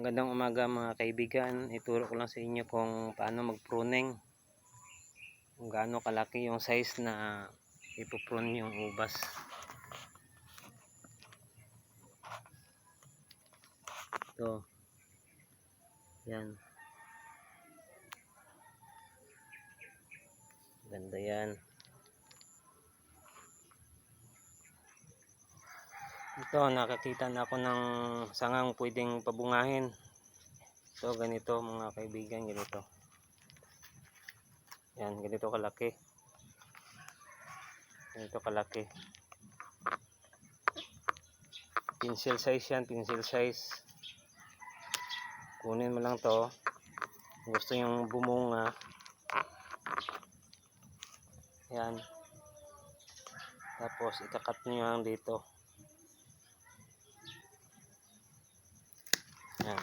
Magandang umaga mga kaibigan. Ituro ko lang sa inyo kung paano mag-pruning. Kung gaano kalaki yung size na ipoprune yung ubas. Ito. Yan. Ganda yan. Ito, nakakita na ako ng sangang pwedeng pabungahin. So, ganito mga kaibigan, ganito. Yan, ganito kalaki. Ganito kalaki. Pencil size yan, pencil size. Kunin mo lang to. Gusto yung bumunga. Yan. Tapos, ikakat nyo lang dito. Yan.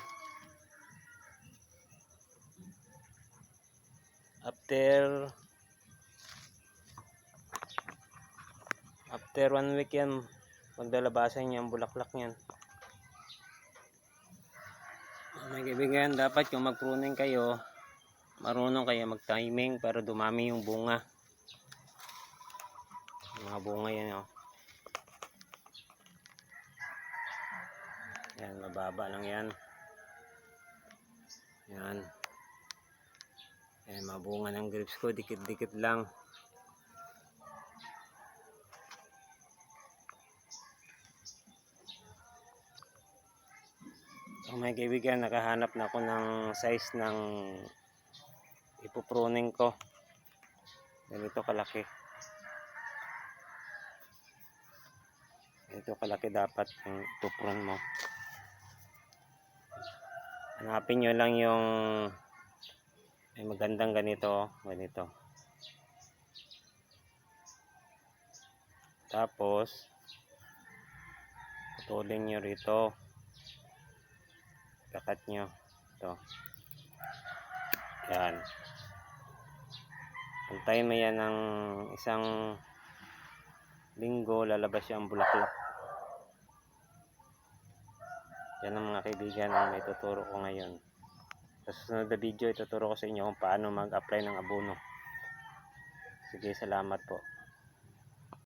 After 1 week yan, magdalabasan niya ang bulaklak niyan. Mga kaibigan, dapat kung mag-pruning kayo, marunong kayo mag-timing para dumami yung bunga. Mga bunga yan, oh. Yan, mababa lang yan. Yan. Yan, mabunga ng grapes ko, dikit-dikit lang. So, mga kaibigan, nakahanap na ako ng size ng ipopruning ko. Ganito kalaki. Ganito kalaki dapat yung ipoprune mo. Hanapin nyo lang yung may magandang ganito. Ganito. Tapos, putulin nyo rito. Kakat nyo. Ito. Yan. Antayin mo yan ng isang linggo, lalabas yung bulaklak. Yan ang mga kaibigan ang may tuturo ko ngayon. Sa susunod na video, ituturo ko sa inyo kung paano mag-apply ng abono. Sige, salamat po.